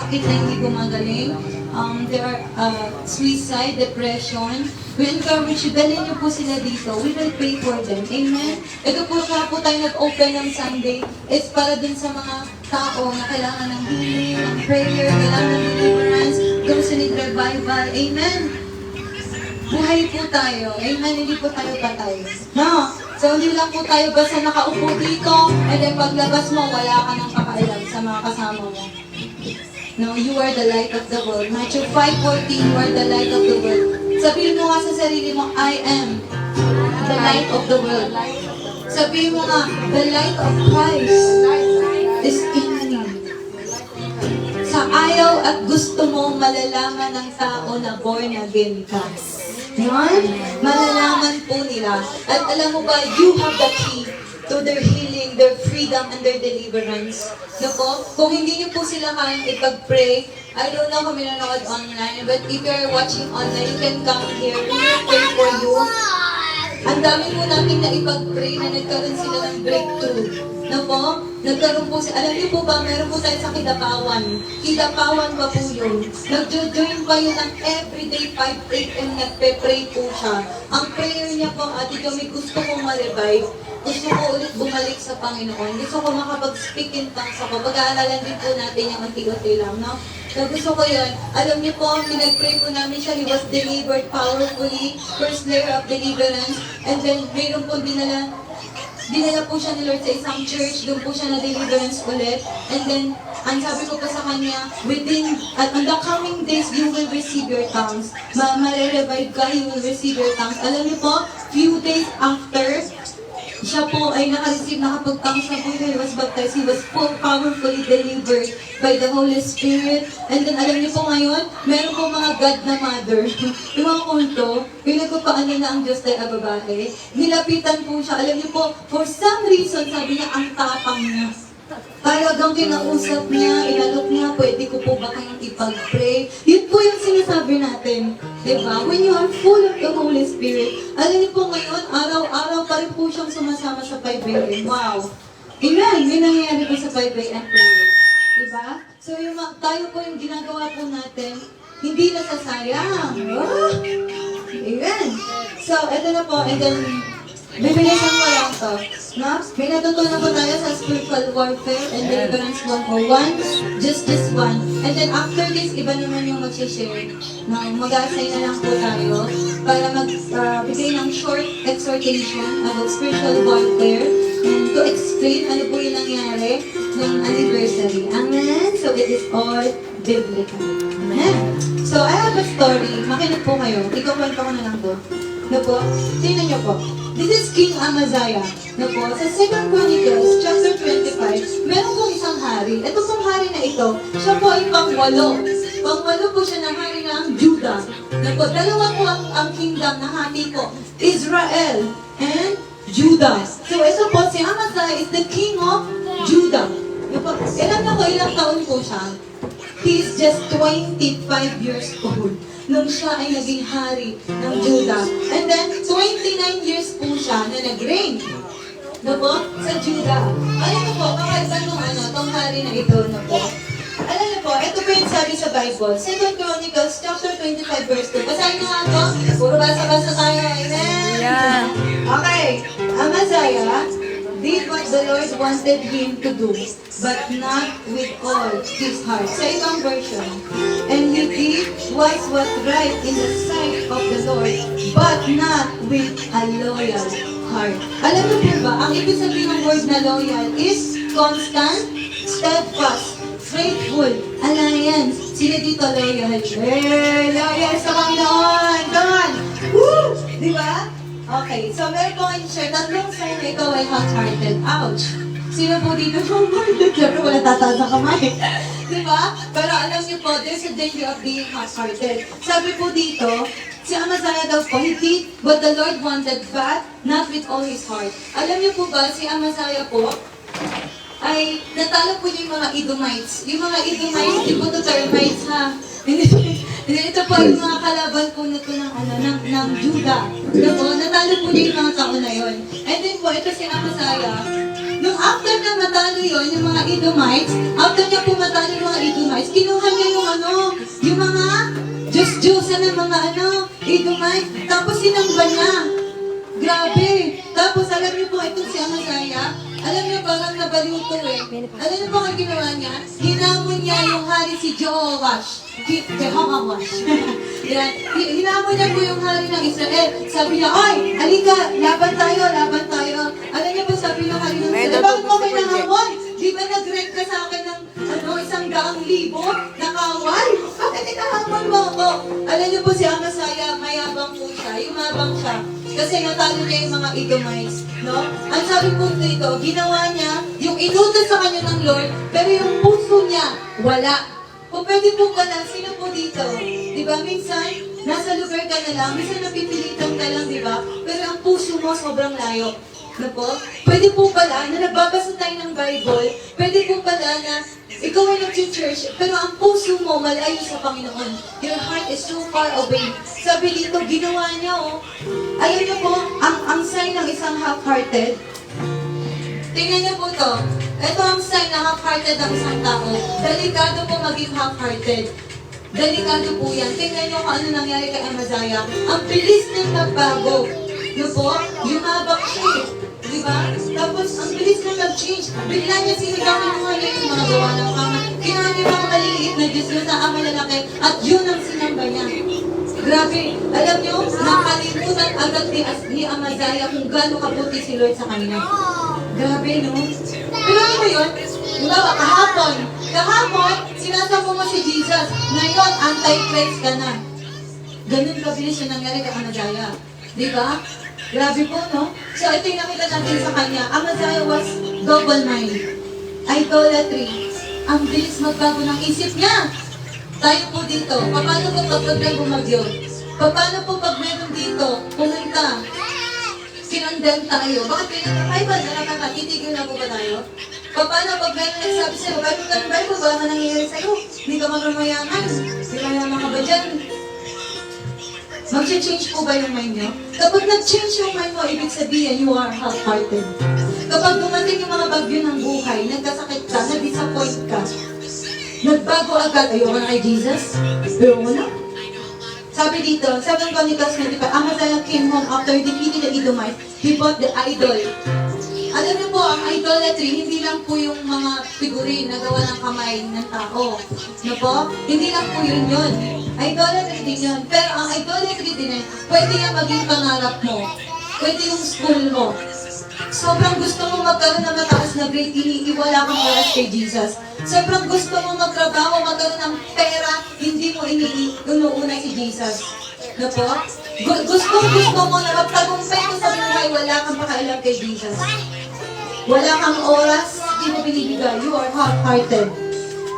sakit na hindi gumagaling. There are suicide, depression. We encourage you, dalhin niyo po sila dito. We will pray for them. Amen? Ito po kaya po tayo nag-open ng Sunday. It's para din sa mga tao na kailangan ng healing, ng prayer, kailangan ng deliverance, those who need revival. Amen? Buhay po tayo. Amen? Hindi po tayo patay. No? So, hindi lang po tayo basta nakaupo dito, and then paglabas mo, wala ka nang pakailan sa mga kasama mo. No, you are the light of the world. Matthew 5:14, you are the light of the world. Sabihin mo nga sa sarili mo, I am the light of the world. Sabihin mo nga, the light of Christ is in me. Sa ayaw at gusto mo malalaman ng tao na born again ka. Yan? Malalaman po nila. At alam mo ba, you have the key to their healing, their freedom, and their deliverance. No po? Kung hindi niyo po sila kayang ipag-pray, I don't know kung minanood online, but if you're watching online, you can come here. We will pray for you. Ang dami po namin na ipag-pray na nagkaroon sila ng breakthrough. No po? Nagkaroon po sila. Alam niyo po ba, meron po tayo sa Kidapawan. Kidapawan pa po yun. Nag-join pa yun ng everyday 5 a.m. nagpe-pray po siya. Ang prayer niya po, ate kami gusto kong ma-revive. Gusto ko ulit bumalik sa Panginoon. Gusto ko makapag-speak in tongues ako. Pag-aaralan din po natin yung unti-unti lang, no? So gusto ko yun. Alam niyo po, pinag-pray po namin siya. He was delivered powerfully. First layer of deliverance. And then, mayroon po dinala po siya ni Lord sa isang church. Doon po siya na deliverance ulit. And then, ang sabi ko pa sa kanya, on the coming days, you will receive your tongues. Mare-revive ka, you will receive your tongues. Alam niyo po, few days after, siya po ay nakapag-tongues na po yun. He was baptized. He was powerfully delivered by the Holy Spirit. And then, alam niyo po ngayon, meron po mga God na mother. Yung mga kulto, pinagpapaano na ang Diyos ay babae. Nilapitan po siya. Alam niyo po, for some reason, sabi niya, ang tapang niya. Talagang kinausap niya, inalok niya, pwede ko po ba kayong ipag-pray? Yun po yung sinasabi natin. Diba? When you are full of the Holy Spirit, alam niyo po ngayon, araw-araw pa rin po siyang sumasama sa 5 a.m. Wow! Amen! May nangyayari po sa 5 a.m. prayer. Diba? So tayo po yung ginagawa po natin, hindi nasasayang. Oh! Amen! So, ito na po, and then, bibilisan ko lang to. No? May natutunan po tayo sa spiritual warfare and deliverance 101. Just this one. And then after this, iba naman yung mag-share. No? Mag-assign na lang po tayo para magbigay ng short exhortation about spiritual warfare and to explain ano po yung nangyari ng anniversary. Amen? So it is all biblical. Amen? So I have a story. Makinig po kayo. Ikaw-kwento ko na lang po. No po? Tingnan niyo po. This is King Amaziah. No po? Sa 2 Chronicles, chapter 25, meron pong isang hari. Ito pong hari na ito, siya po ay pangwalo. Pangwalo po siya ng hari ng Judah. No po? Dalawa po ang kingdom na hati po. Israel and Judah. So ito po, si Amaziah is the king of Judah. No po? Ilang taon po siya? He is just 25 years old nung siya ay naging hari ng Judah. And then, 29 years po siya na nag-reign. No po? Sa Judah. Alam mo po, kakaiba nung tong hari na ito, no po? Alam niyo po, ito po yung sabi sa Bible. 2 Chronicles, chapter 25, verse 2. Basahin niyo nga ito. Puro basa-basa tayo. Amen? Yeah. Okay. Amaziah did what the Lord wanted him to do, but not with all his heart. Sa ibang version, and he did what was right in the sight of the Lord, but not with a loyal heart. Alam mo po ba, ang ibig sabihin ng word na loyal is constant, steadfast, faithful, alliance. Sino dito loyal? Loyal sa Panginoon! Come on! Woo! Di ba? Okay, so meron po kayo share, tatlong sign na ikaw ay hot-hearted. Ouch! Sino po dito hot-hearted? Siyempre wala tataas na kamay. Diba? Pero alam niyo po, there's a danger of being hot-hearted. Sabi po dito, si Amaziah daw po, he did what the Lord wanted, but not with all his heart. Alam niyo po ba, si Amaziah po, ay natalo po niya yung mga Edomites. Yung mga Edomites, di po ito termites ha. Ito po yung mga kalaban po na ito ng Judah. Natalo po niya yung mga tao na yun. And then po, ito si Amaziah. Nung after na matalo yun, yung mga Edomites, after niya po matalo yung mga Edomites, kinuha niya Diyosa ng mga Edomite. Tapos sinamba niya. Grabe. Tapos alam niyo po, itong si Amaziah, alam niyo parang nabaliw to eh. Alam niyo po ang ginawa niya? Hinamon niya yung hari si Jehoash. Jehoash. Yan. Hinamon niya po yung hari ng Israel. Sabi niya, "Oy, halika, laban tayo, laban tayo." Alam niyo po, sabi ng hari ng Israel, "Bakit mo kayo nahamon? Di ba nag-rent ka sa akin ng 100,000 na kawal? Bakit inahamon mo ako?" Alam niyo po si Amaziah, mayabang po siya. Yumabang siya. Kasi natalo niya yung mga Edomites, no? Ang sabi po dito, ginawa niya yung inutos sa kanya ng Lord, pero yung puso niya, wala. Kung pwede po pala, sino po dito? Di ba? Minsan, nasa lugar ka na lang, minsan napipilitan ka lang, di ba? Pero ang puso mo sobrang layo. No po? Pwede po pala na nagbabasa tayo ng Bible, pwede po pala na ikaw ay nag-church, pero ang puso mo malayo sa Panginoon. Your heart is so far away. Sabi dito, ginawa niya, oh. Alam niyo po, ang sign ng isang half-hearted. Tingnan niyo po to. Ito ang sign na half-hearted ng isang tao. Delikado po maging half-hearted. Delikado po yan. Tingnan niyo kung ano nangyari kay Amaziah. Ang bilis niyang nagbago. Yun po, yumabak siya eh. Diba? Tapos, ang bilis na nag-change. Bigla niya sinigawan ng mga yung mga gawa ng kama. Kinahan niya mga maliliit na Diyos yun sa ama lalaki. At yun ang sinamba niya. Grabe. Alam niyo, nakalimutan agad ni Amaziah kung gaano kabuti si Lord sa kanila. Grabe, no? Pero ano yun? Diba, kahapon, sinasama mo si Jesus. Ngayon, anti-Christ ka na. Ganun kabilis yung nangyari kay Amaziah. Diba? Grabe po, no? So, ito yung nakita natin sa kanya. Amaziah was double mind. Idolatry. Ang bilis magbago ng isip niya. Tayo po dito. Paano po pag may bumagyo? Paano po pag meron dito? Pumunta. Sinandem tayo. Bakit pinatay ba? Nakakata. Titigil na po ba tayo? Paano pag meron nagsabi sa'yo, Bible ka ng Bible, ba naman nangyayari sa'yo? Hindi ka magmamayaman. Hindi ka mayaman ka ba dyan? Mag-change po ba yung mind nyo? Kapag nag-change yung mind mo, ibig sabihin, you are half-hearted. Kapag dumating yung mga bagyo ng buhay, nagkasakit ka, na-disappoint ka, nagbago agad, ayoko na kay Jesus? Ayoko na? Sabi dito, sabi ng Chronicles 25, Amaziah came home after defeating the Edomites, he bought the idol. Alam niyo po, ang idolatry, hindi lang po yung mga figurin na gawa ng kamay ng tao. No po? Hindi lang po yun. Idolatry din yun. Pero ang idolatry din pwede yan maging pangarap mo. Pwede yung school mo. Sobrang gusto mo magkaroon ng mataas na grade, iniiwala kang oras kay Jesus. Sobrang gusto mo magtrabaho, magkaroon ng pera, hindi mo inuuna si Jesus. No po? Gusto mo na magtagumpay mo sa buhay, wala kang pakailan kay Jesus. Wala kang oras, hindi mo binibigay. You are half-hearted.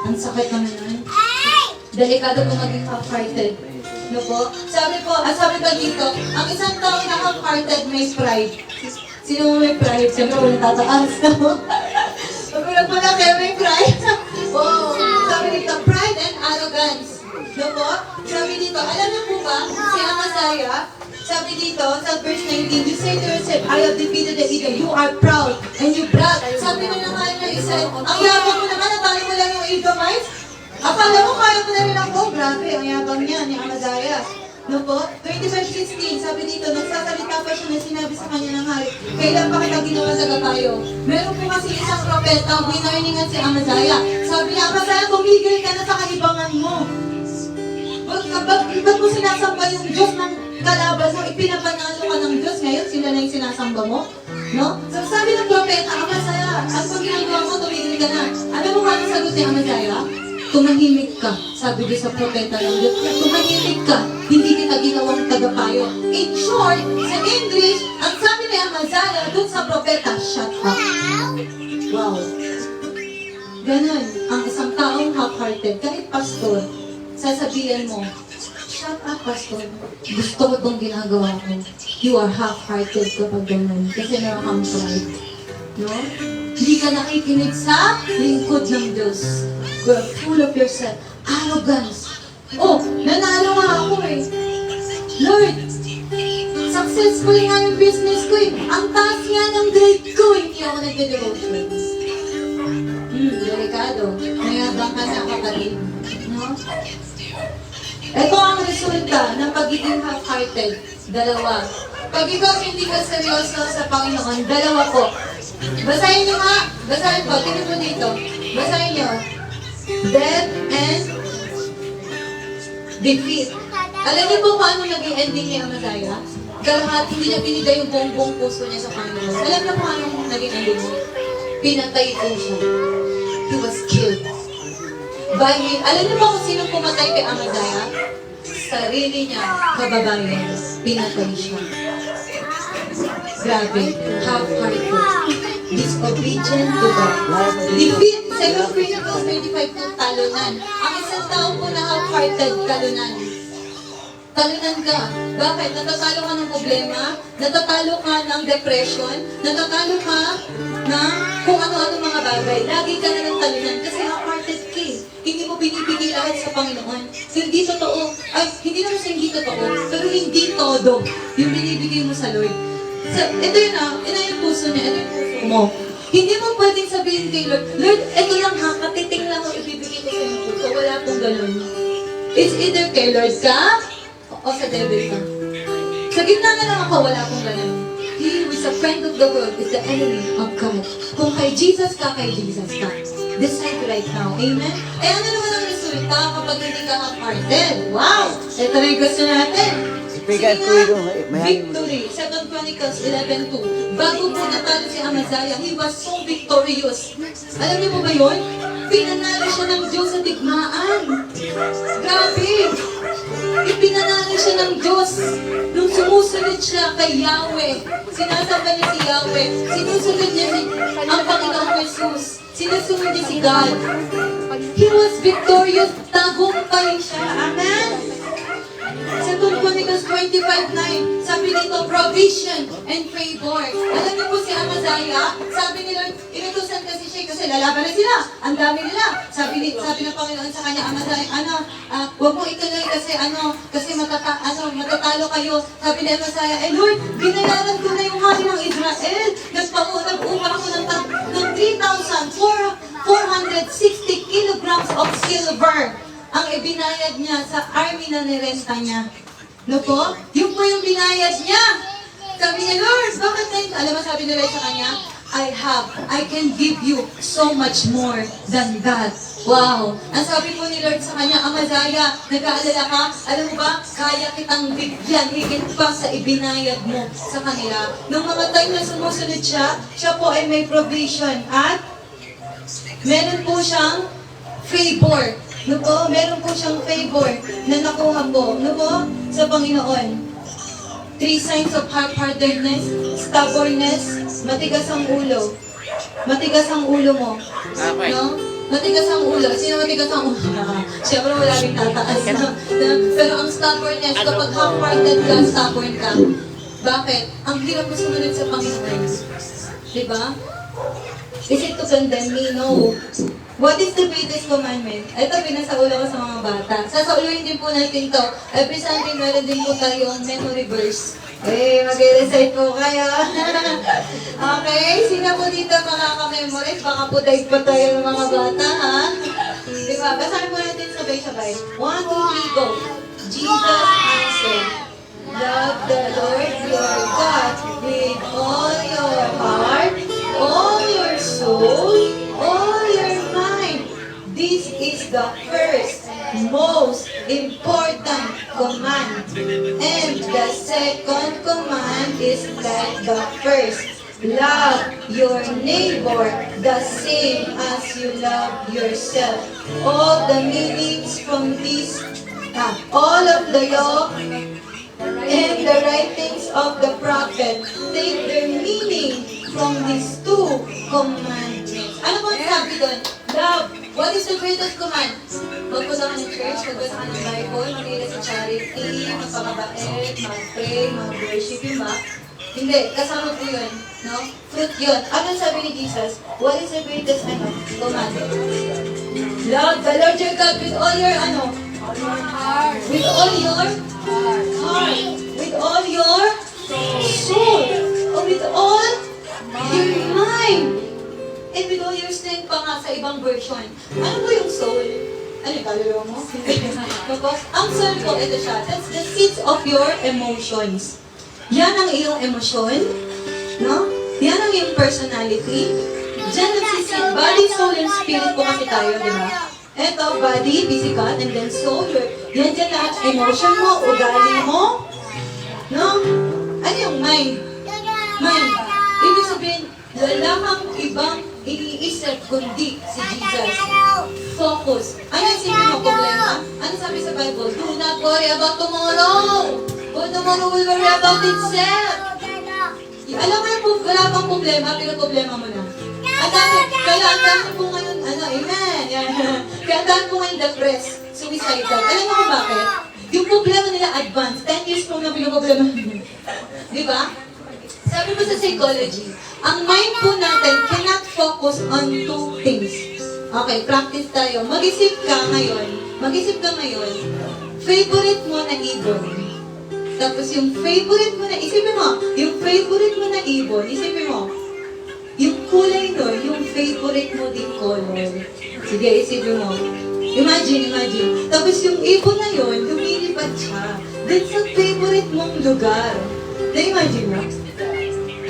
Ang sakit naman nun. Delikado po maging half-hearted. No po? Sabi pa dito, ang isang tao na half-hearted may pride. Sino mo may pride? Siyempre, walang tataas. Pag wala kayo may pride. Oh, sabi dito, pride and arrogance. No po? Sabi dito, alam niyo po ba, si Amaziah, sabi dito, sa verse 19, you say to yourself, I have defeated the Edom. You are proud and you brag. Sabi na nga na isa, ang yabang mo naman, natalo mo lang yung Edomites. Akala mo, kaya mo na rin ako. Grabe, ang yabang niya ni Amaziah. No po? 25:16, sabi dito, nagsasalita pa siya na sinabi sa kanya ng hari, kailan pa kita ginawa sa gapayo? Meron po kasi isang propeta, winarningan si Amaziah. Sabi niya, Amaziah, tumigil ka na sa kaibangan mo. Ba't mo sinasamba yung Diyos ng kalaban mo, ipinapanalo ka ng Diyos, ngayon sila na yung sinasamba mo? No? So sabi ng propeta, Amaziah, ang pag ginagawa mo, tumigil ka na. Alam mo kung sagot ni Amaziah? Tumahimik ka, sabi din sa propeta ng Diyos. Tumahimik ka, hindi kita ginawang tagapayo. In short, sa English, ang sabi ni Amaziah dun sa propeta, shut up. Wow. Ganon, ang isang taong half-hearted, kahit pastor, sasabihin mo, shut up, pastor. Gusto ko itong ginagawa ko. You are half-hearted kapag ganon. Kasi meron kang pride. No? Hindi ka nakikinig sa lingkod ng Diyos. You're full of yourself. Arrogance. Oh, nanalo nga ako eh. Lord, successful nga yung business ko eh. Ang taas nga ng grade ko eh. Hindi ako nagde-devotion. Delikado. Mayabang ka na kapatid. No? Ito ang resulta ng pagiging half-hearted. Dalawa. Pag ikaw hindi ka seryoso sa Panginoon, dalawa po. Basahin niyo nga. Basahin po. Tingnan mo dito. Basahin niyo. Death and defeat. Alam niyo po paano naging ending ni Amaziah? Kalahati hindi niya binigay yung buong puso niya sa Panginoon. Alam niyo paano naging ending niya? Pinatay po siya. He was killed. Alam niyo ba kung sino pumatay kay Amaziah? Sarili niya, kababayan. Pinatay siya. Grabe. Half-hearted. Disobedient to God. Defeat. 2 Chronicles 25 ng talunan. Ang isang tao po na half-hearted, talunan. Talunan ka. Bakit? Natatalo ka ng problema, natatalo ka ng depression, natatalo ka ng kung ano-ano mga bagay. Lagi ka na ng talunan kasi half-hearted ka. Hindi mo binibigay lahat sa Panginoon. Hindi totoo. Ay, hindi naman sa hindi totoo, pero hindi todo yung binibigay mo sa Lord. So, ito yun yung puso niya, ito yung puso mo. Hindi mo pwedeng sabihin kay Lord, Lord, ito lang ha, katiting lang ang ibibigay ko sa iyo. So, wala pong ganun. It's either kay Lord ka, o sa devil ka. Sa gitna na lang ako, wala pong ganun. He who is a friend of the world is the enemy of God. Kung kay Jesus ka, kay Jesus ka. Decide right now. Amen? Eh, ano naman ang resulta kapag hindi ka half-hearted? Wow! Ito na yung question natin. Victory. 2 Chronicles 11:2. Bago po natalo si Amaziah, he was so victorious. Alam niyo mo ba yun? Pinanalo siya ng Diyos sa digmaan. Grabe! Ipinanalo siya ng Diyos nung sumusunod siya kay Yahweh. Sinasamba niya si Yahweh. Sinusunod niya ang Panginoong Jesus. Sinusunod niya si God. He was victorious. Tagumpay siya. Amen? 2 Chronicles 25:9, sabi dito, provision and favor. Alam niyo po si Amaziah, sabi ni Lord, inutusan kasi siya kasi lalaban na sila. Ang dami nila. Sabi ng Panginoon sa kanya, Amaziah, huwag mo ituloy kasi matatalo kayo. Sabi ni Amaziah, Lord, binayaran ko na yung hari ng Israel. Nag-upa ako ng 3,460 kilograms of silver ang ibinayad niya sa army na nirenta niya. No po? Yung po yung binayad niya. Sabi niya, Lord, bakit na yun? Alam mo, sabi ni Lord sa kanya, I can give you so much more than that. Wow! Ang sabi po ni Lord sa kanya, Amaziah, nag-aalala ka? Alam mo ba, kaya kitang bigyan, higit pa sa ibinayad mo sa kanila. Nung mga time na sumusunod siya po ay may provision at meron po siyang favor. No po, meron po siyang favor na nakuha po, no po, sa Panginoon. 3 signs of half-heartedness, stubbornness, matigas ang ulo. Matigas ang ulo mo. No? Matigas ang ulo. Sino matigas ang ulo? Siyempre wala rin tataas. No? Pero ang stubbornness, kapag half-hearted ka, stubborn ka. Bakit? Ang hirap mo sumunod sa Panginoon. Diba? Is it to condemn me? No. What is the greatest commandment? Ito, pinasaula ko sa mga bata. Sasauluhin din po natin to. Every Sunday, meron din po tayong memory verse. Mag-recite po kayo. Okay, sino po dito makaka-memorize? Baka po dahil pa tayo ng mga bata, ha? Diba? Basahin po natin sabay-sabay. 1, 2, 3, go. Jesus answered, love the Lord your God with all your heart, all your soul, all your mind. This is the first, most important command. And the second command is like the first. Love your neighbor the same as you love yourself. All the meanings from this, all of the law and the writings of the prophet take their meaning from these two commandments. Ano ba ang sabi doon? Love. What is the greatest command? Magpunta ka ng church, magbasa ka ng Bible, mag-ila sa charity, magpakabait, mag-pray, mag-worship yung ba? Hindi, kasama po yun. No? Fruit yun. Ano sabi ni Jesus? What is the greatest command? Love the Lord your God with all your with all your heart, with all your soul, or with all your mind, and with all your strength pa nga sa ibang version. Ano po yung soul? Ano yung kaluluwa mo? Because ang circle, ito siya, that's the seeds of your emotions. Yan ang iyong emosyon, no? Yan ang iyong personality. Diyan nagsisit, body, soul, and spirit po kasi tayo, di ba? Ito, body, physical, and then soul. Yan dyan lahat, emotion mo, ugali mo, no? Ano yung mind? Mind. Ibig sabihin, wala kang ibang iniisip kundi si Jesus. Focus. Ano yung sabi mo, problema? Ano sabi sa Bible? Do not worry about tomorrow. For tomorrow will worry about itself. Alam mo yung wala pang problema, pero problema mo na. At kaya ang dami po ngayon, amen. Kaya ang dami po ngayon depressed, suicidal. Alam mo kung bakit? Yung problema nila advanced, 10 years po na pinaproblema nila. Di ba? Sabi mo sa psychology, ang mind po natin cannot focus on two things. Okay, practice tayo. Mag-isip ka ngayon, favorite mo na ibon. Tapos yung favorite mo na, isipin mo, yung favorite mo na ibon, isipin mo, yung kulay no, yung favorite mo din color. Sige, isipin mo. Imagine. Tapos yung ibon na yun, lumilipad siya. That's ang favorite mong lugar. Na-imagine mo?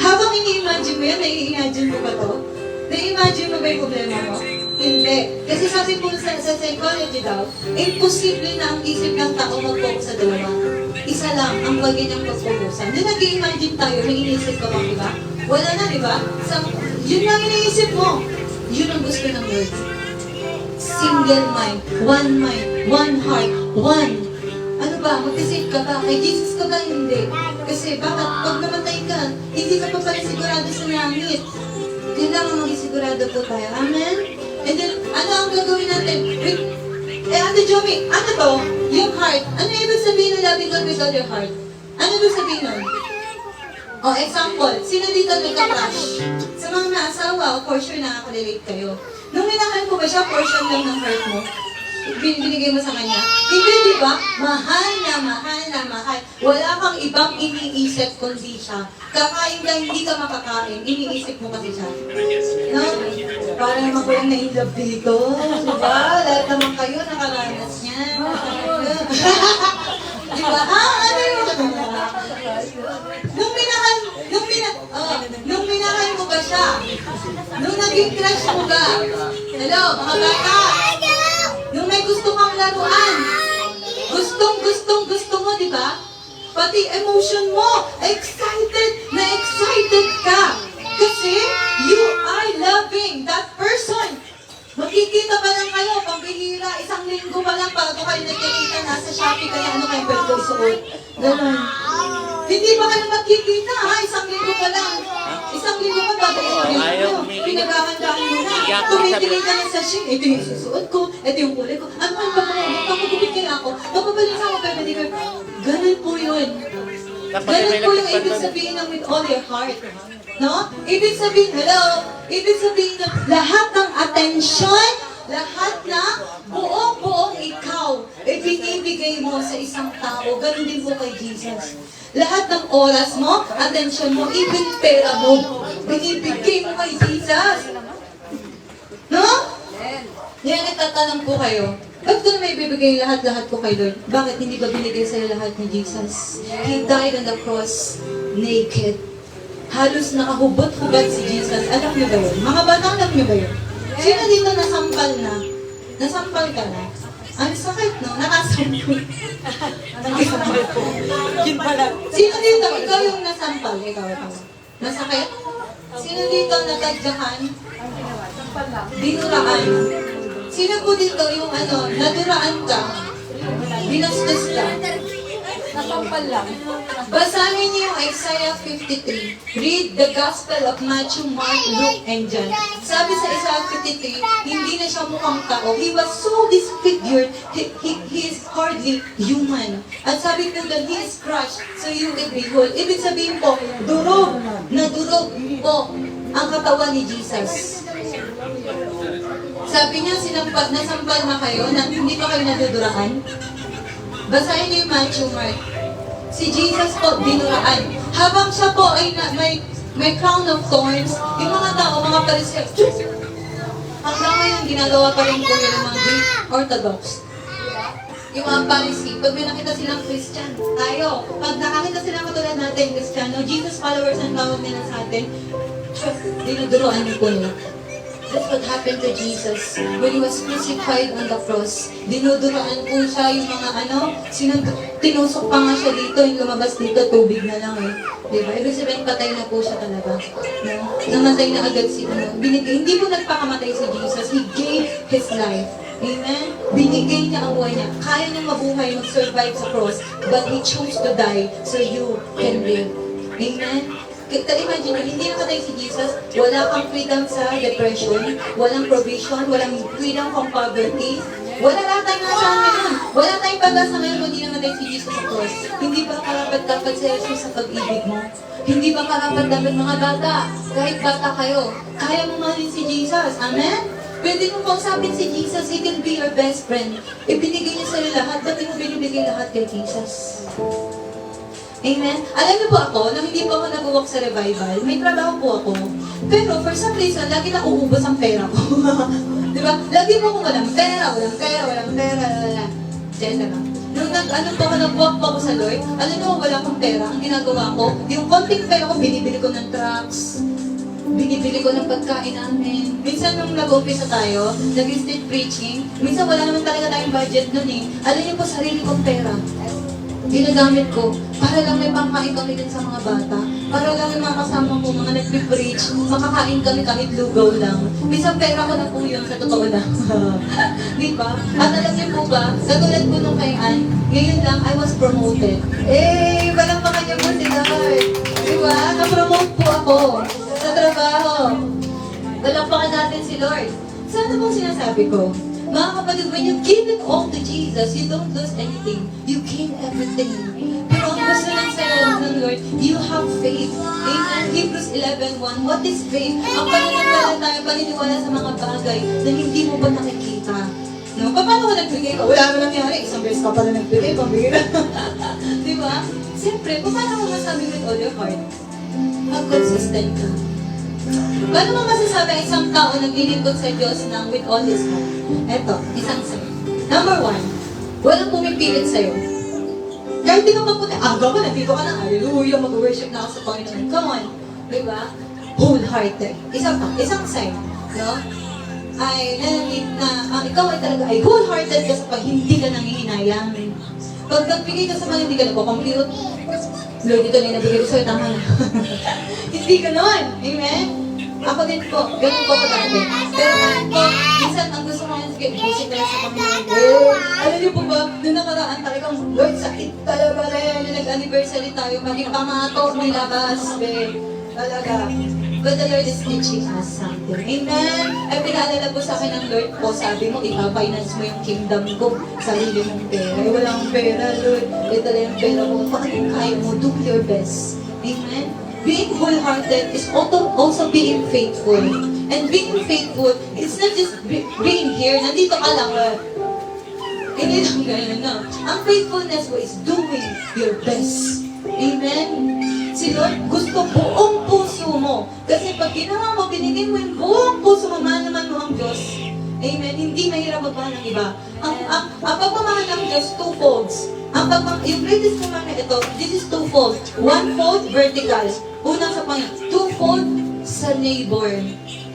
Habang ini-imagine mo yan, nai-imagine mo ba to? Na-imagine mo ba yung problema mo? Hindi. Kasi sabi po sa psychology daw, imposible na ang isip ng tao mag-focus sa dalawa. Isa lang ang bagay niyang pag-focusan. Doon nag-imagine tayo, may iniisip ka ba, di ba? Wala na, di ba? Yun lang iniisip mo. Yun ang gusto ng word. Single mind, one heart, one. Ano ba? Mag-isip ka ba? Kay Jesus ka ba? Hindi. Kasi bakit? Pag namatay ka, hindi ka pa pala sigurado sa langit. Kailangan mag-isigurado po tayo. Amen? And then, ano ang gagawin natin? Ate Jomi, ano to? Yung heart. Ano ibig sabihin ng loving God with all your heart? Ano ibig sabihin nun? Example, sino dito nagka-crush? Sa mga naasawa, for sure nakaka-relate kayo. Nung minahal mo ba siya, portion lang ng heart mo? Binigay mo sa kanya? Hindi, di ba? Mahal na mahal. Wala kang ibang iniisip kundi siya. Kakain ka, hindi ka makakain. Iniisip mo kasi siya. No? Para naman ko yung na-in-love dito. Diba? Lahat naman kayo nakaranas niya. Diba? Ano yun? Nung minahal mo ba siya? Nung naging crush mo ba? Hello, mga bata? Nung may gusto kang laruan, gusto mo, di ba? Pati emotion mo, excited ka. Kasi, you are loving that person. Magkikita pa lang kayo, pambihira, 1 linggo pa lang bago kayo nagkikita, nasa Shopee kaya ano kayo pwede suot. Ganun. Hindi pa kayo magkikita, ha? 1 linggo pa lang. 1 linggo pa bago kayo. Pinaghahandaan mo na. Tumitingin ka lang sa ship. Ito yung susuot ko, ito yung kulay ko. Ano ang papagupit kaya ako? Papabalisa ako, pero hindi ko. Ganun po yun. Ganun po yung ibig sabihin ng with all your heart. No? Ibig sabihin, ibig sabihin na lahat ng attention, lahat na buong ikaw, ibinibigay mo sa isang tao. Ganun din po kay Jesus. Lahat ng oras mo, attention mo, even pera mo, binibigay mo kay Jesus. No? Yan, nagtatanong po kayo. Ba't ko na may bibigay lahat-lahat ko kay Lord? Bakit hindi ba binigay sa'yo lahat ni Jesus? He died on the cross, naked. Halos nakahubot-hubad si Jesus. Alam niyo ba yun? Mga bata, alam niyo ba yun? Sino dito nasampal na? Nasampal ka na? Ang sakit, no? Nakasampal. Nakasampal po. Yun pala. Sino dito? Ikaw yung nasampal. Ikaw. Nasakit? Sino dito natadyakan? Dinuraan. Sino po dito yung naduraan ka? Binastos ka? Nasampal lang. Basahin niyo yung Isaiah 53. Read the Gospel of Matthew, Mark, Luke, and John. Sabi sa Isaiah 53, hindi na siya mukhang tao. He was so disfigured, he is hardly human. At sabi po doon, he is crushed, so you will behold. Ibig sabihin po, durog po ang katawan ni Jesus. Sabi niya, nasampal na kayo, na hindi pa kayo naduduraan. Basahin niyo yung Matthew, Mark. Si Jesus po, dinuraan. Habang siya po ay may crown of thorns, yung mga tao, mga pariseo, Hanggang ngayon, ginagawa pa rin po yun ng mga Greek Orthodox. Yung mga Pharisee, pag may nakita silang Christian, tayo, pag nakakita silang katulad natin, Kristiyano, Jesus followers ang tawag nila sa atin, dinuduroan niyo po nila. That's what happened to Jesus when He was crucified on the cross. Dinuduroan po siya yung mga tinusok pa nga siya dito, yung lumabas dito, tubig na lang eh. Diba? Ibig sabihin, patay na po siya talaga. No? Namatay na agad si hindi po nagpakamatay si Jesus. He gave His life. Amen? Binigay niya ang buhay niya. Kaya niya mabuhay, mag-survive sa cross. But He chose to die so you can live. Amen? Imagine nyo, hindi namatay si Jesus, wala kang freedom sa depression, walang provision, walang freedom from poverty. Wala lahat tayong nasa ngayon. Wala tayong pag-asa ngayon kung hindi namatay si Jesus sa cross. Hindi ba karapat-dapat si Jesus sa pag-ibig mo? Hindi ba karapat-dapat mga bata? Kahit bata kayo, kaya mo mahalin si Jesus. Amen? Pwede mo kausapin si Jesus, He can be your best friend. Ibinigay niya sa'yo lahat, ba't mo binibigay lahat kay Jesus? Amen? Alam niyo po ako, nang hindi po ako nag-walk sa revival, may trabaho po ako. Pero for some reason, lagi na uubos ang pera ko. Di ba? Lagi po akong walang pera. Etc. Nung po ako, nag-walk po ako sa Lord, alam niyo, wala akong pera. Ang ginagawa ko, yung konting pera ko, binibili ko ng trucks, binibili ko ng pagkain namin. Minsan nung nag-office tayo, nag-street preaching, minsan wala naman talaga tayong budget nun eh. Alam niyo po, sarili kong pera. Ginagamit ko para lang may pangkain kami din sa mga bata. Para lang yung mga kasama ko, mga nag-preach, makakain kami kahit lugaw lang. Minsan pera ko na po yun, sa totoo lang. Di ba? At alam niyo po ba, katulad ko nung kay Ann, ngayon lang I was promoted. Walang makanya po si Lord. Di ba? Na-promote po ako sa trabaho. Dalampakan natin si Lord. Sana pong sinasabi ko, mga kapatid, when you give it all to Jesus, you don't lose anything. You gain everything. Pero ang gusto lang sa'yo ng Lord, you have faith. Amen? Hebrews 11:1. What is faith? Ang pananampalataya, paniniwala sa mga bagay na hindi mo ba nakikita. No? Paano ko nagbigay ka? Wala naman nangyari. Isang beses ka pala nagbigay, pambigay na. Di ba? Siyempre, paano mo masabi with all your heart? How consistent ka? Paano mo masasabi ang isang tao naglilingkod sa Diyos ng with all his heart? Eto, isang sayo. Number 1, walang pumipilit sa'yo. Kahit di ka maputi, aga ka, nandito ka na, hallelujah, mag-worship na ako sa Panginoon. Come on. Diba? Wholehearted. Isang sign. No? Ay, ikaw ay talaga ay wholehearted ka sa pag hindi ka nangihinayang. Pag nagbigay ka sa mga hindi ka nagko-compute, Lord, ito na yung nabigay ko sa'yo, tama na. Hindi ganon. Amen? Ako din po, ganun po ako dati. Pero ngayon po, minsan ang gusto ko ngayon, sige, ibusin ko lang sa Panginoon. Alam niyo po ba, nung nakaraan talagang, Lord, sakit talaga rin. Nung nag-anniversary tayo, maging pamato, may labas, talaga. But the Lord is teaching us something. Amen? Ay, pinaalala po sa akin ng Lord po, sabi mo, ipa-finance mo yung kingdom ko, sarili mong pera. Ay, wala akong pera, Lord. Ito lang yung pera mo. Paano kaya mo? Do your best. Amen? Being wholehearted is also being faithful. And being faithful, it's not just being here, nandito ka lang. Hindi lang ganyan, no? Ang faithfulness mo is doing your best. Amen? Si Lord, gusto buong puso mo. Kasi pag ginawa mo, binigay mo yung buong puso mo, mahal naman mo ang Diyos. Amen? Hindi mahirap magmahal ng iba. Ang pagmamahal ng Diyos, two-folds. Yung greatest commandment ito, this is two-fold. One-fold, vertical. Unang sa Panginoon. Two-fold, sa neighbor.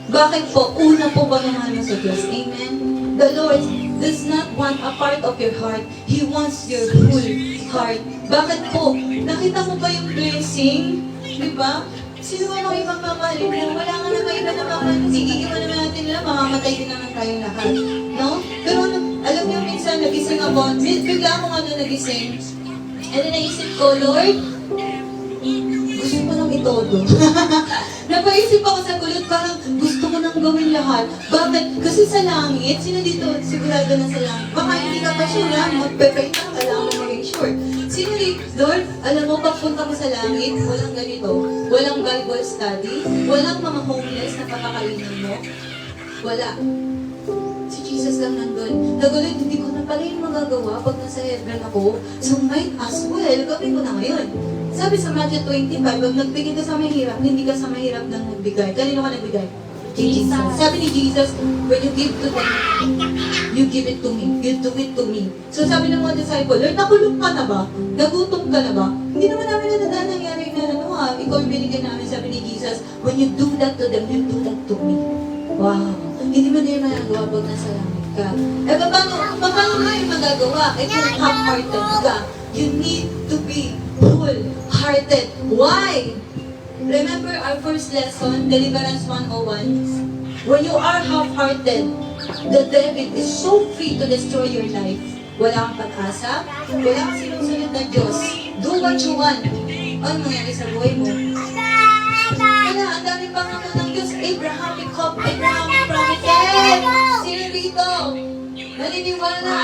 Bakit po? Una po pagmamahal mo sa Diyos. Amen? The Lord does not want a part of your heart. He wants your whole heart. Bakit po? Nakita mo ba yung blessing? Diba? Sino ba mga ibang mamahalin mo? Wala nga naman iba na mamahalin. Iiwan naman natin nila, mamamatay din naman tayong lahat. No? Pero alam niyo, minsan nagising ako, bigla akong nagising. And then naisip ko, Lord, gusto ko nang itodo. Napaisip ako sa gulot, parang gusto ko nang gawin lahat. Bakit? Kasi sa langit, sino dito sigurado na sa langit? Baka hindi ka pa sure, magpe-pray ka, kailangan mo maging sure. Sino dito, Lord, alam mo, pagpunta ko sa langit, walang ganito, walang Bible study, walang mga homeless na pakakainin mo. Wala. Si Jesus lang nandun. Nagulit, hindi ko na pala yung magagawa pag nasa heaven ako. So might as well, gawin ko na ngayon. Sabi sa Matthew 25, pag nagbigay ka sa mahirap, hindi ka sa mahirap nang nagbigay. Kanino ka nagbigay? Jesus. Sabi ni Jesus, when you give to them, you give it to me. You do it to me. So sabi ng mga disciple, Lord, nakulong ka na ba? Nagutom ka na ba? Hindi naman namin natandaan nangyari na ikaw yung binigyan namin, sabi ni Jesus, when you do that to them, you do that to me. Wow. Hindi mo na yung magagawa pag nasa langit ka. Eh, paano nga yung magagawa? Eh, kung half-hearted ka, you need to be whole-hearted. Why? Remember our first lesson, Deliverance 101? When you are half-hearted, the devil is so free to destroy your life. Wala kang pag-asa, wala kang sinusunod na Diyos. Do what you want. Ano mangyari sa buhay mo? Wala, ang dami pangako ng Diyos. Abrahamic promises. Sino dito? Naniniwala.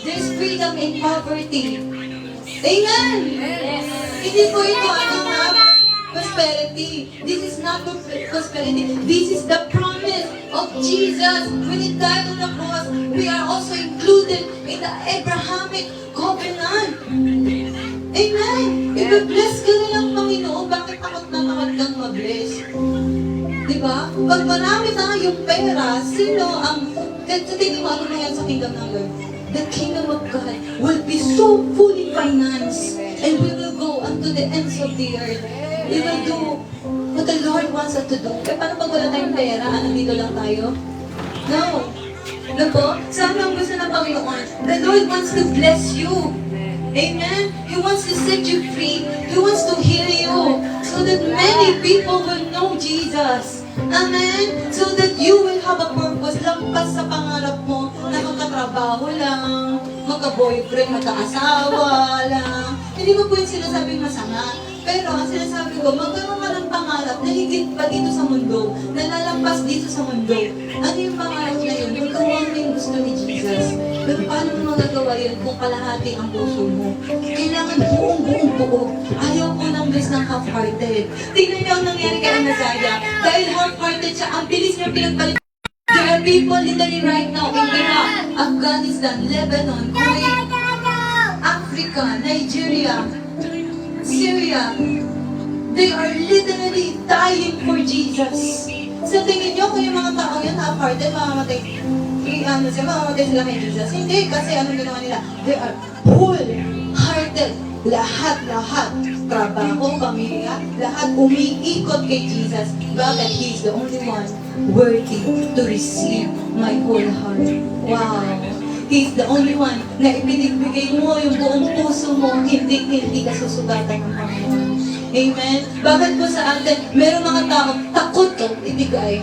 There's freedom in poverty. Amen! Hindi po ito prosperity. This is not prosperity. This is the promise of Jesus. When He died on the cross, we are also included in the Abrahamic covenant. Amen! I-bless ka na lang, Panginoon. Bakit takot kang mag-bless? Diba? Pag marami na yung pera, sino ang... Tingnan mo ano na yan sa kingdom ng Lord. The kingdom of God will be so fully financed, and we will go unto the ends of the earth. We will do what the Lord wants us to do. Kaya paano pag wala tayong pera, dito lang tayo? No. No po? Saan ang gusto ng Panginoon? The Lord wants to bless you. Amen? He wants to set you free. He wants to heal you. So that many people will know Jesus. Amen? So that you will have a purpose. Lampas sa pangarap mo na magkatrabaho lang, magka-boyfriend, magka-asawa lang. Hindi ko po yung sinasabing masama. Pero ang sinasabi ko, magkaroon ka ng pangarap na higit pa dito sa mundo, na lalampas dito sa mundo. Ano yung pangarap na yun? Magawa mo yung gusto ni Jesus. Pero paano mo magagawa yun kung kalahati ang puso mo? Kailangan buong buo. Ayaw ko ng Diyos ng half-hearted. Tingnan niyo ang nangyari kay Amaziah. Dahil half-hearted siya, ang bilis niya pinagpalit. There are people literally right now in Iraq, Afghanistan, Lebanon, Kuwait, Africa, Nigeria, Syria. They are literally dying for Jesus. So tingin niyo kung yung mga tao yun half-hearted, mamamatay sila kay Jesus. Hindi, kasi ano ginawa nila? They are whole-hearted. Lahat. Trabaho, pamilya, lahat umiikot kay Jesus. Bakit? He's the only one worthy to receive my whole heart. Wow! He's the only one na ibinibigay mo yung buong puso mo, hindi ka susugatan ng Panginoon. Amen? Bakit po sa atin, meron mga tao takot kang ibigay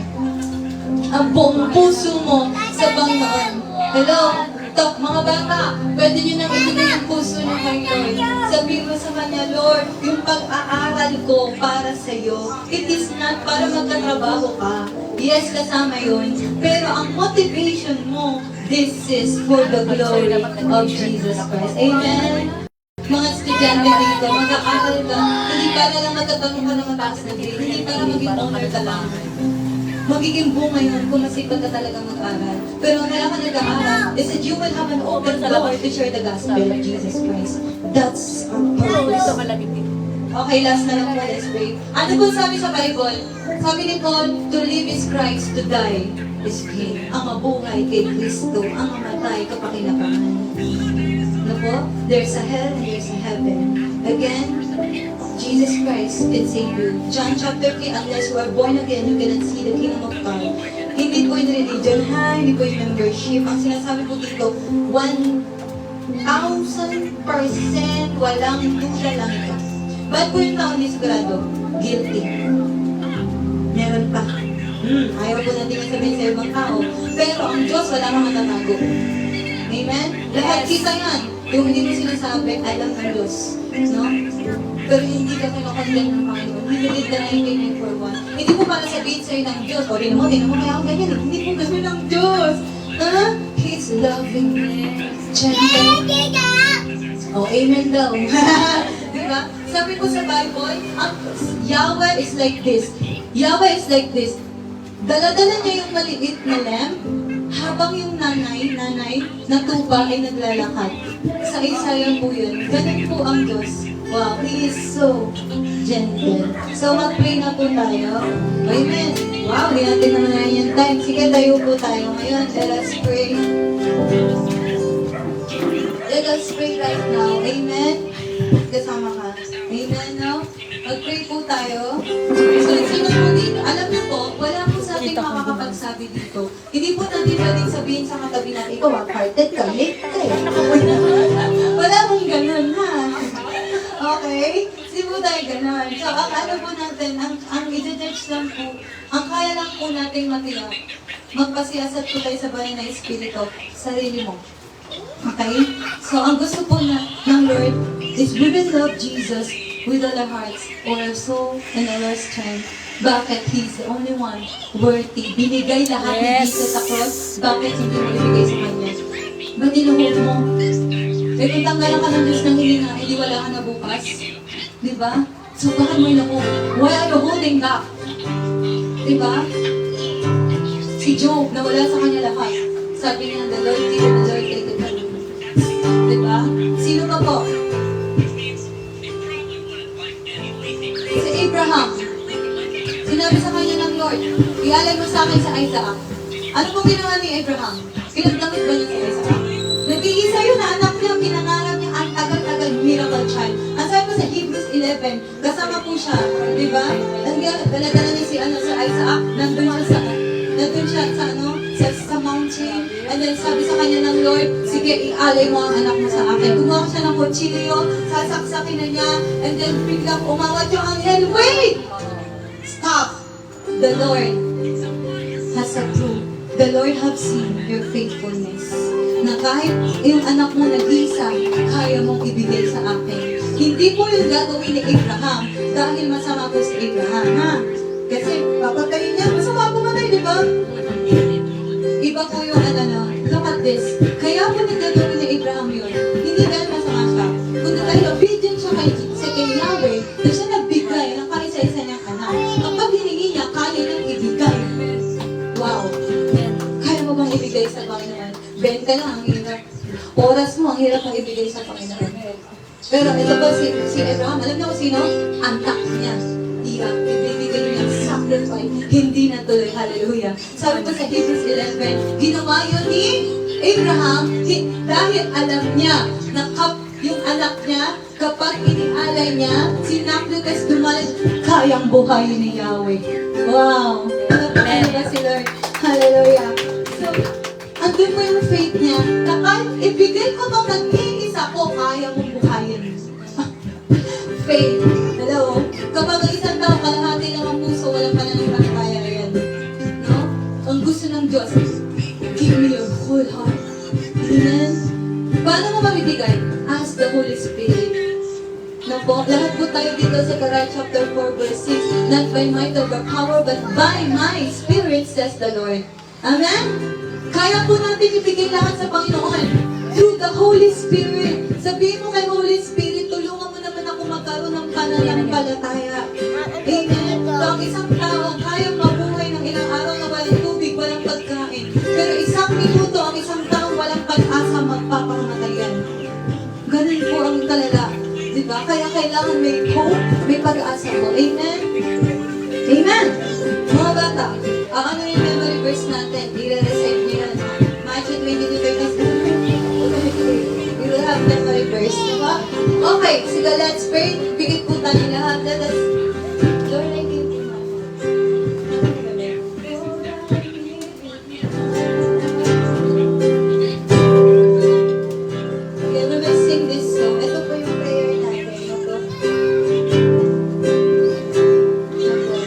ang buong puso mo sa Panginoon. Hello? Mga bata, pwede nyo nang ibigay yung puso nyo kay Lord. Sabihin mo sa Kanya, Lord, yung pag-aaral ko para sa iyo, it is not para magkatrabaho ka. Yes, kasama yun. Pero ang motivation mo, this is for the glory of Jesus Christ. Amen? Mga estudyante dito, mag-aaral ka, hindi para lang magtatanong ka ng mataas na grade, hindi para maging honor ka lang. Magiging bunga yun kung masipag ka talaga mag-aral. Pero kaya ka nag-aaral, is that you will have an open door to share the gospel of Jesus Christ. That's our purpose. Okay, last na lang po, let's pray. Ano po sabi sa Bible? Sabi ni Paul, to live is Christ, to die is gain. Ang mabuhay kay Kristo, ang mamatay kapakinabangan. Ano po? There's a hell and there's a heaven. Again, Jesus Christ can save you. John chapter 3, unless you are born again, you cannot see the kingdom of God. Hindi po yung religion, hindi po yung membership. Ang sinasabi po dito, 1,000% walang duda lang ito. Ba't po yung tao hindi sigurado? Guilty. Meron pa. Ayaw po natin sabihin sa ibang tao. Pero ang Diyos, wala kang matatago. Amen? Lahat kita yan. Yung hindi mo sinasabi, alam ng Diyos. No? Pero hindi ka kinakondemn ng Panginoon. He will deny you for one. Hindi po para sabihin sa'yo ng Diyos, o rin mo, kaya ako ganyan. Hindi po kasi ng Diyos. He's loving me. Gentle. Oh, amen daw. Diba? Sabi ko sa Bible, Yahweh is like this. Yahweh is like this. Dala-dala niya yung maliit na lamb, habang yung nanay na tupa ay naglalakad. Sa Isaiah po yun. Ganun po ang Diyos. Wow, He is so gentle. So, mag-pray na po tayo. Amen. Wow, hindi natin naman yung time. Sige, tayo po tayo ngayon. Let us pray. Let us pray right now. Amen. Kasama ka. Amen, no? Mag-pray po tayo. So, sino po dito? Alam niyo po, wala po sa ating makakapagsabi dito. Hindi po natin pwedeng sabihin sa katabi natin, ikaw, hearted ka, late ka eh. Wala mong ganun, ha? Okay? Hindi po tayo ganun. So, ang ano po natin, ang i-judge lang po, ang kaya lang po nating matiyak, magpasiyasat po tayo sa banal na Espiritu, sarili mo. Okay? So, ang gusto po ng Lord is we will love Jesus with all our hearts, all our soul, and all our strength. Bakit? He's the only one worthy. Binigay lahat ni Jesus sa cross. Bakit hindi mo ibigay sa Kanya? Ba't niluhod mo? Eh, kung tanggalan ka ng Diyos ng hindi wala ka na bukas. Diba? So, bakit mo iluhod? Why are you holding back? Diba? Si Job, nawala sa kanya lahat. Sabi niya, the Lord did and the Lord take it away. Diba? Sino pa po? Si Abraham. Sinabi sa kanya ng Lord, ialay mo sa akin sa Isaac. Ano po ginawa ni Abraham? Pinagdamit ba niya sa Isaac? Nag-iisa yun na anak niya, pinangarap niya ang tagal-tagal miracle child. Ang sabi ko sa Hebrews 11, kasama po siya, di ba? Dala-dala niya si sa Isaac, nandun siya sa mountain. And then sabi sa kanya ng Lord, sige, ialay mo ang anak mo sa akin. Gumawa siya ng kutsilyo, sasaksakin na niya, and then biglang umawat yung anghel, wait! Stop! The Lord has approved. The Lord have seen your faithfulness. Na kahit yung anak mo nag-isa, kaya mong ibigay sa akin. Hindi po yung gagawin ni Abraham dahil masama po si Abraham, ha? Kasi papatayin niya, masama pumatay, di ba? Iba po yung look at this. Kaya po nagagawin ni Abraham yun. Hindi dahil masama siya. Kundi dahil obedient siya kay Yahweh, na siya nagbigay ng kaisa-isa niyang anak. Kapag hiningi niya, kaya niyang ibigay. Wow. Kaya mo bang ibigay sa Panginoon? Benta lang ang hirap. Oras mo, ang hirap mong ibigay sa Panginoon. Pero ito po si Abraham, alam niyo kung sino? Antak niya. Ibibigay niya sacrifice. Hindi na tuloy. Hallelujah. Sabi po sa Hebrews 11, ginawa yun ni Abraham dahil alam niya na yung anak niya, kapag inialay niya, sinakrifice dumalit, kayang buhayin ni Yahweh. Wow! Ano ba si Lord? Hallelujah! So, andun mo yung faith niya, na kahit ibigay ko itong nag-iisa ko, kaya mong buhayin. Faith. Hello? Kapag ang isang tao, kalahati lang ang puso, walang pananampalataya yan. No? Ang gusto ng Diyos, give me your whole heart. Amen? Paano mo mabibigay? Ask the Holy Spirit. No po? Lahat po tayo dito sa Galatians chapter 4 verse 6, not by might or by power, but by my Spirit, says the Lord. Amen? Kaya po natin ibigay lahat sa Panginoon through the Holy Spirit. Sabihin mo kay Holy Spirit, tulungan mo naman ako magkaroon ng pananampalataya. Amen? So, ang isang tao kaya mabuhay ng ilang araw na walang tubig, walang pagkain. Pero isang minuto, ang isang tao walang pag-asa, magpapamatayan. Ganun po ang kalala. Diba? Kaya kailangan may hope, may pag-asa po. Amen? Amen! Mga bata, ano yung memory verse natin? I-recite nyo yan. Matthew 22:36. We will have memory verse. Diba? Okay, sige, let's pray. Bigit po tayo lahat. Let us, Lord, I give you my heart. Okay, we will sing this song. Ito po yung prayer natin.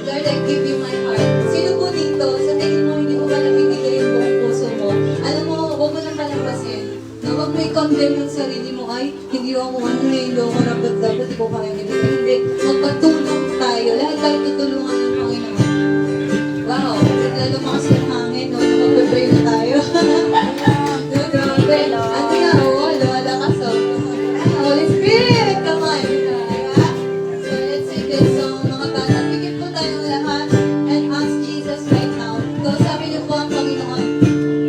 Lord, I give you my heart. Sino po dito, sa tingin mo, hindi mo ba nabibigay yung buong puso mo? Alam mo, huwag mo nang palampasin. Na huwag mo i-condemn yung sarili mo, ay, hindi ako hindi ako dapat di ko kaya ibigay. Hindi. Magpatulong tayo. Lahat tayo tutulungan ng Panginoon. Wow, naglalumakas yung hangin, no? Magpapray na tayo. No, grabe. Ano yan? Oo, lumalakas, Holy Spirit, come on. So, let's sing this song, mga bata. Bigyan po tayong lahat and ask Jesus right now. Kausapin niyo po ang Panginoon.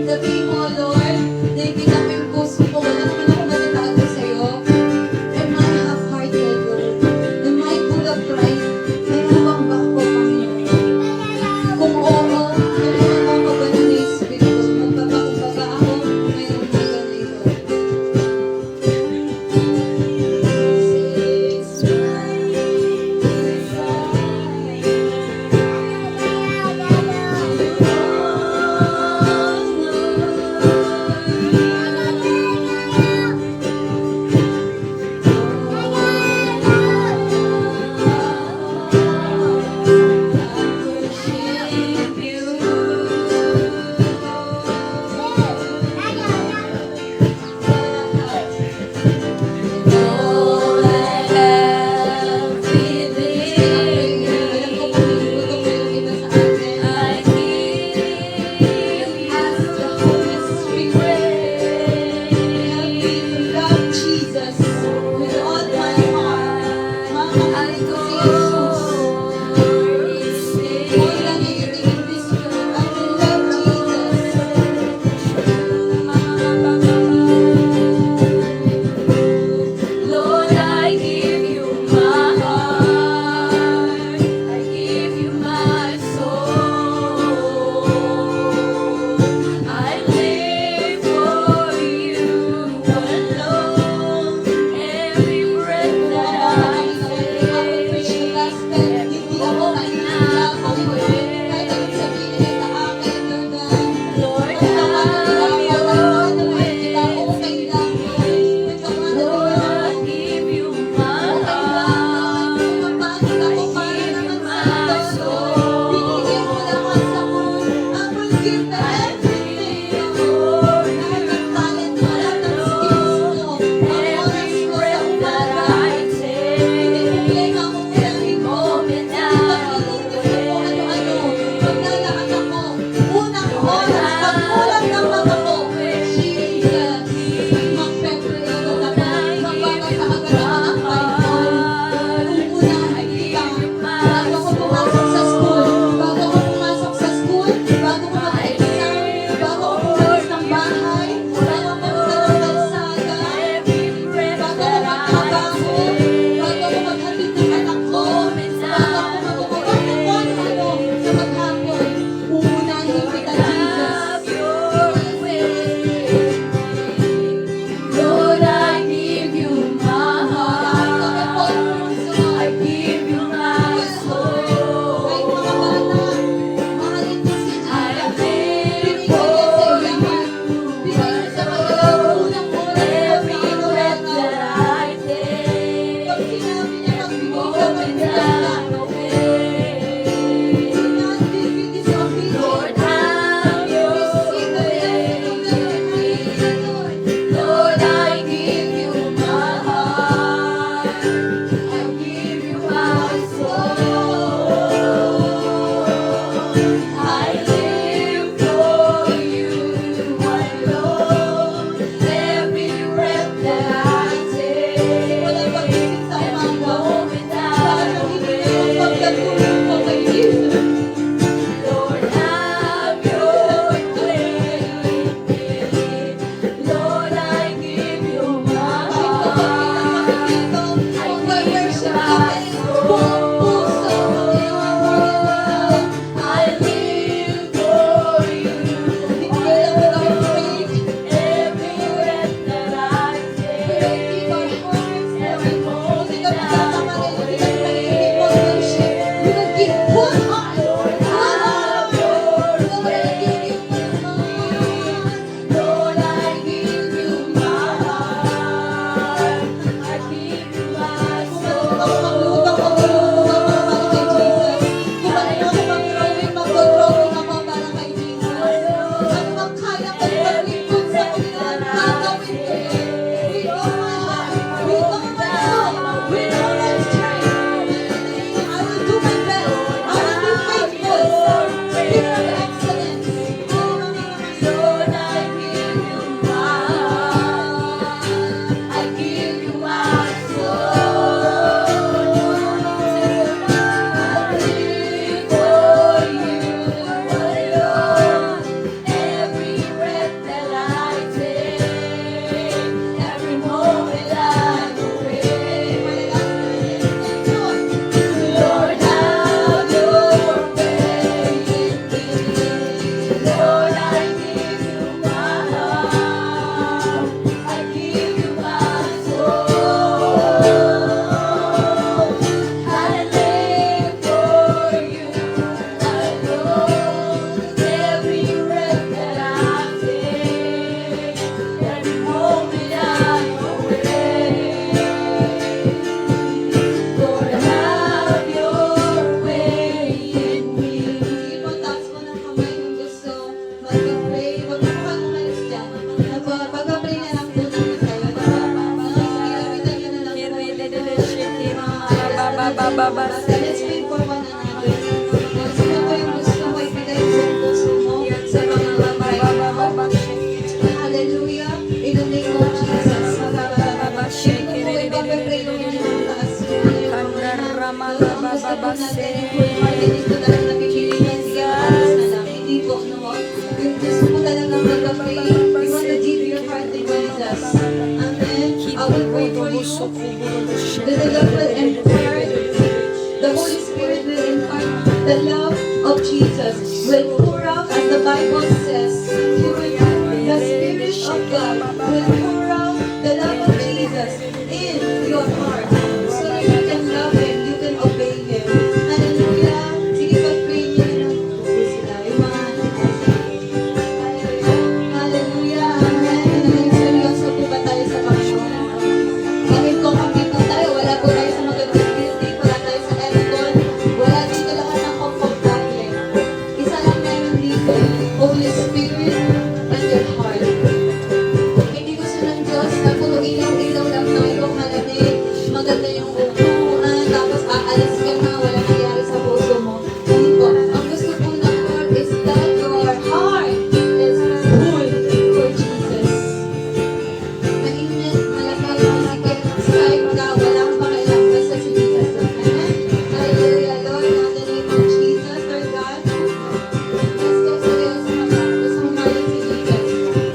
Sabihin mo, Lord, nakikita ko yung puso ko. Wala naman ako matatago sa'yo. Am I half-hearted, Lord? Am I full of pride? po natin yung full heart, hindi po talaga napipili niya, sige, tapos na lang. Hindi po, no? Yung gusto mo talaga mag-pray, you want to give your heart to Jesus. Amen. I will pray for you. That the Lord will impart, the Holy Spirit will impart the love of Jesus, will pour out, as the Bible says, He will pour the Spirit of God, will pour out the love of Jesus in your heart, so that you can love Him, you can obey Him. Hallelujah. Sige, pag-pray niyo na po sila. Yung mga hallelujah. Amen. Seryoso po ba tayo sa Panginoon? Bakit kung kami po tayo, wala po tayo sa magandang building, wala tayo sa aircon, wala dito lahat ng komportable. Isa lang meron dito, Holy Spirit and your heart. Hindi gusto ng Diyos na puro ilaw-ilaw lang tayo, malamig, maganda yung upuan, tapos aalis ka na, wala nangyari sa puso mo. Hindi po. Ang gusto po ng Lord is that your heart is full for Jesus. Mainit, malakay, masikip, side ka, wala kang pakialam, basta si Jesus lang. Amen? Hallelujah, Lord, in the name of Jesus, Lord God. Let's go sa Diyos, gusto mong mahalin si Jesus.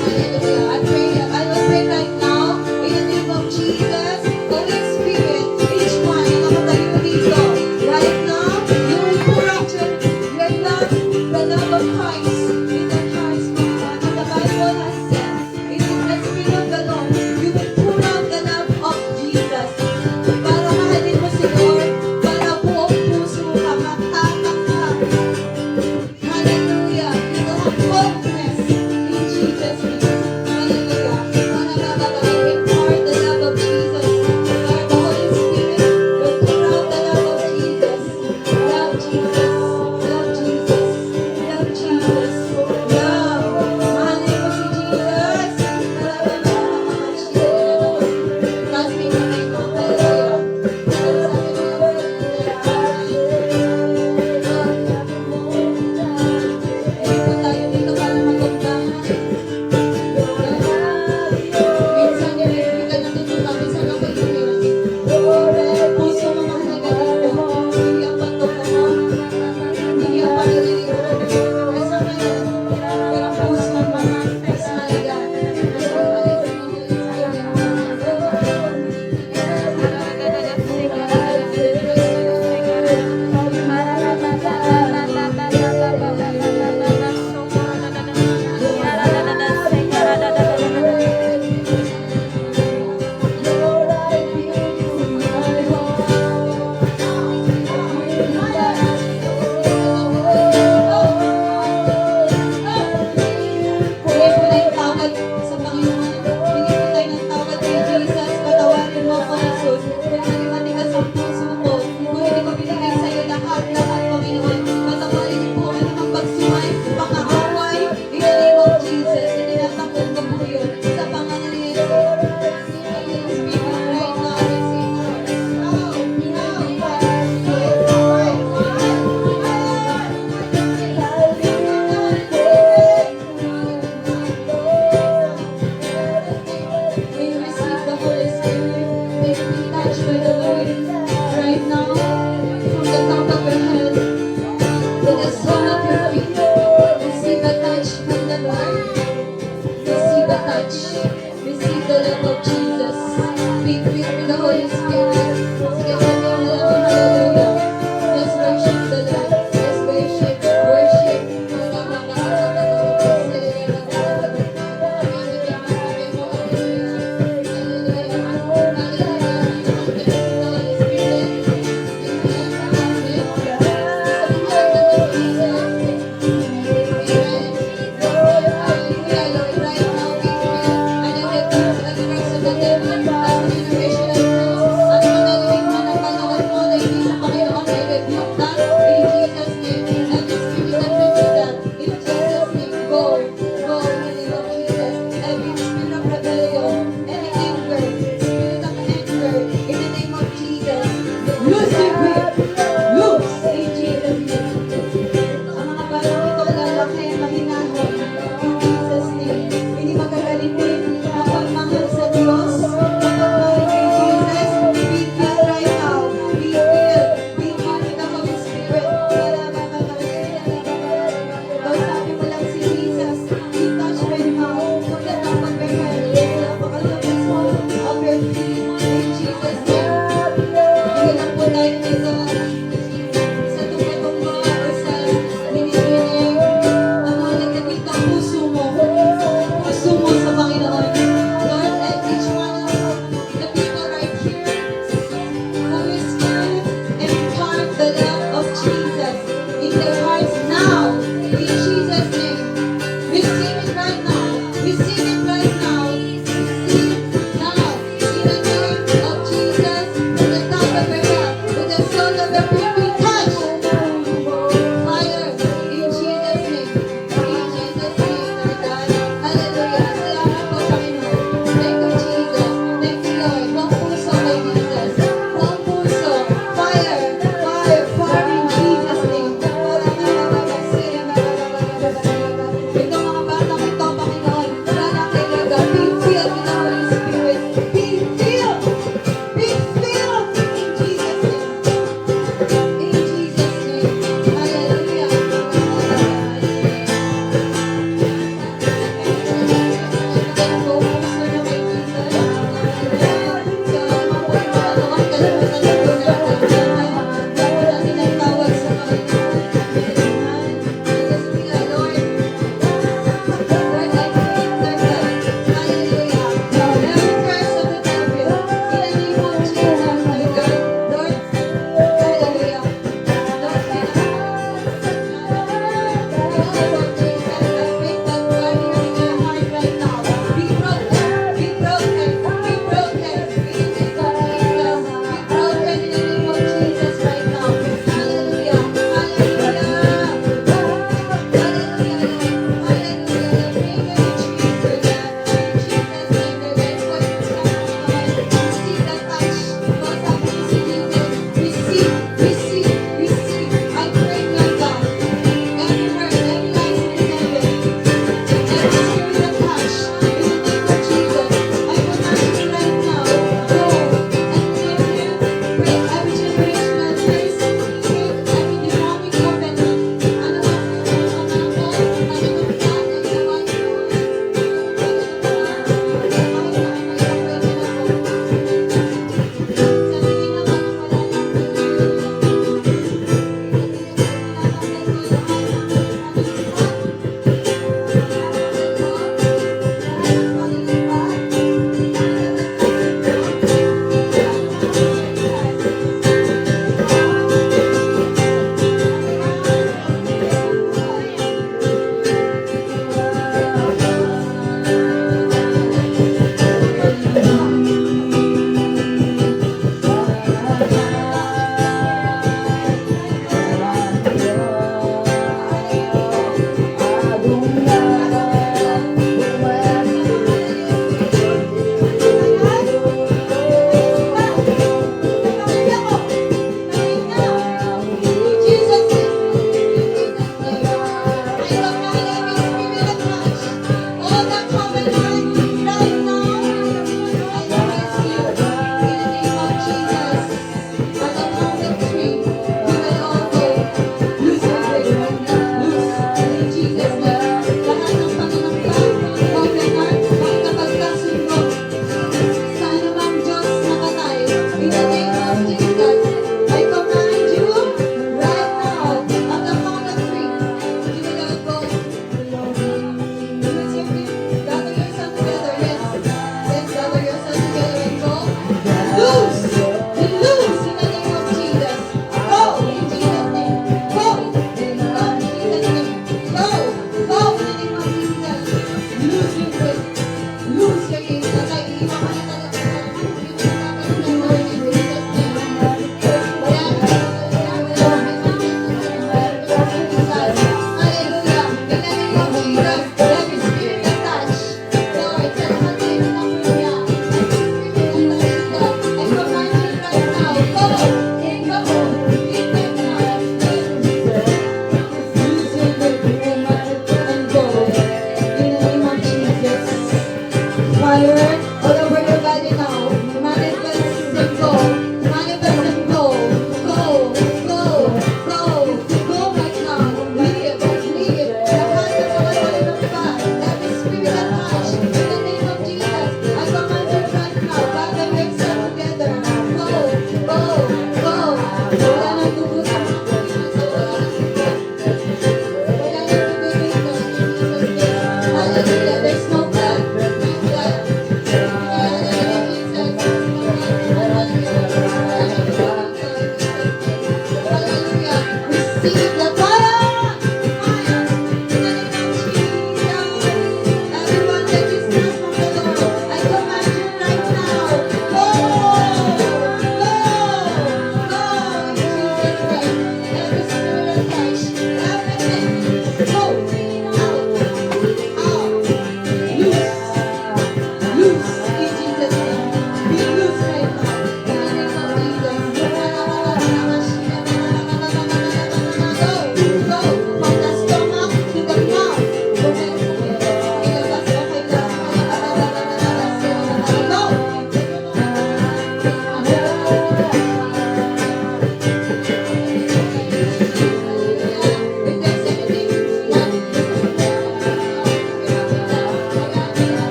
Hallelujah. I will pray right now, in the name of Jesus, Holy Spirit, each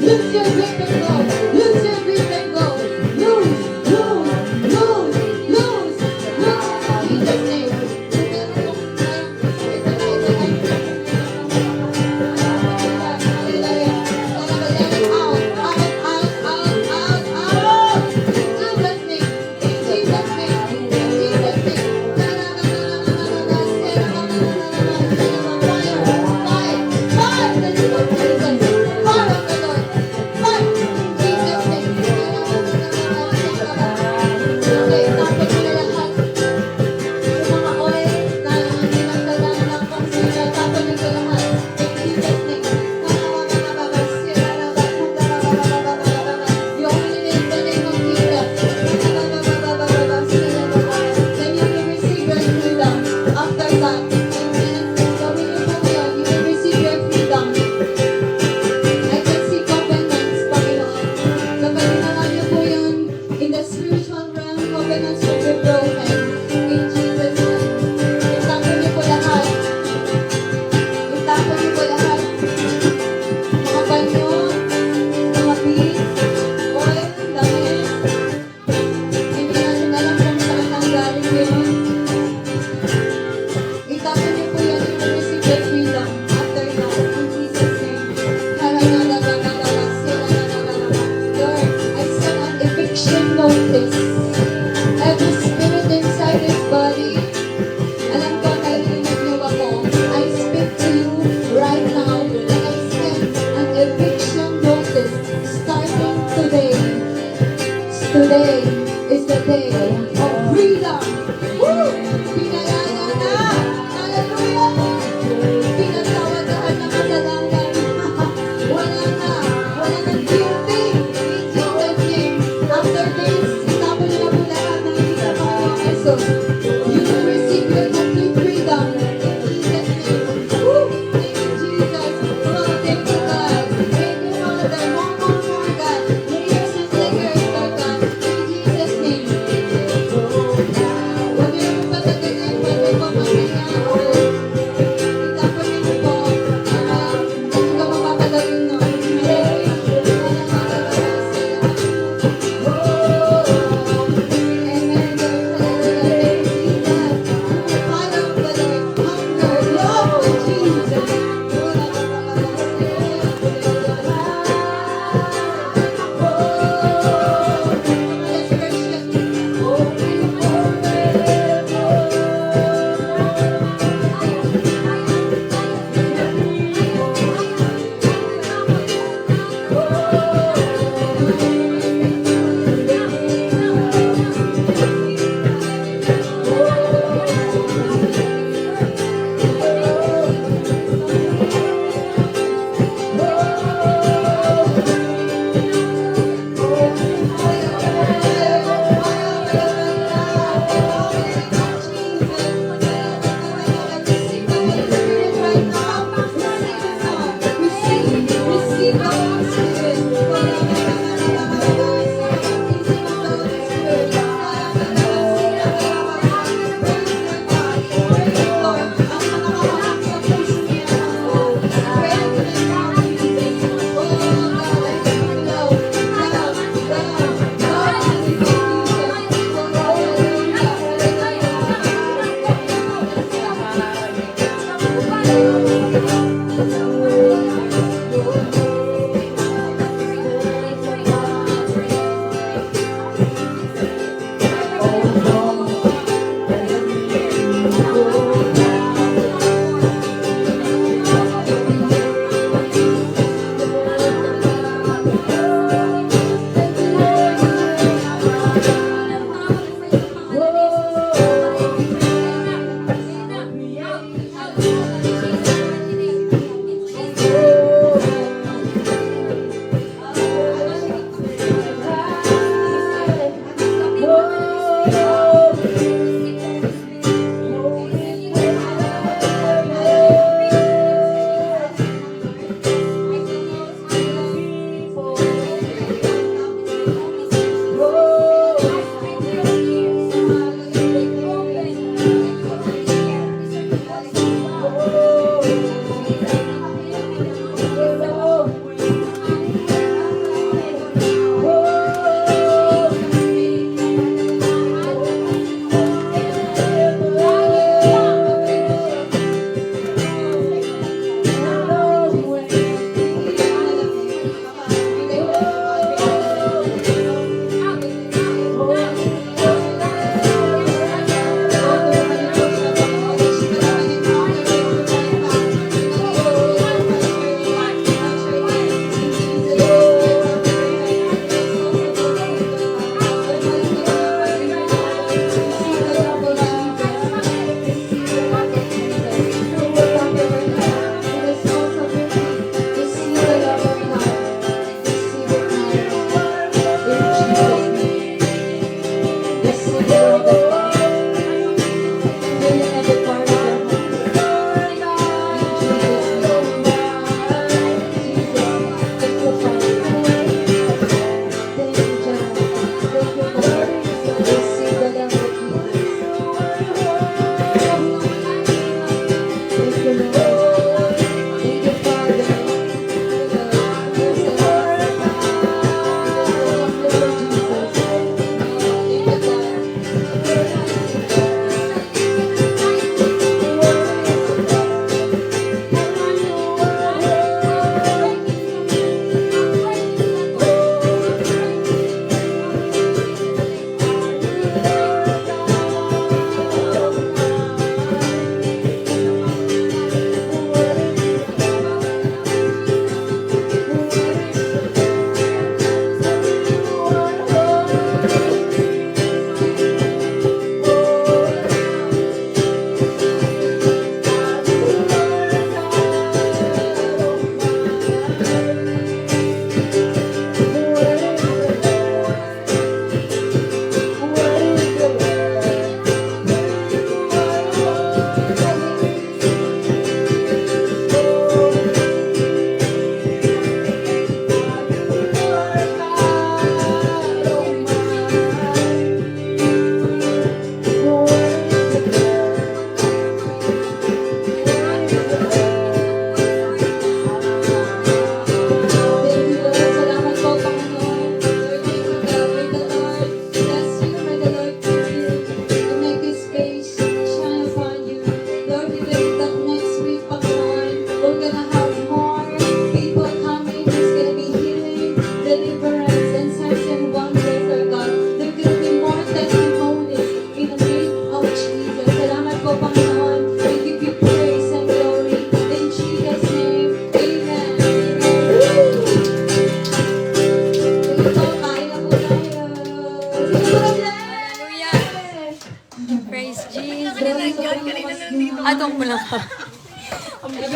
Lose your grip and go. Lose your grip and go. Lose, lose, lose, lose, lose. In Jesus' name. Fire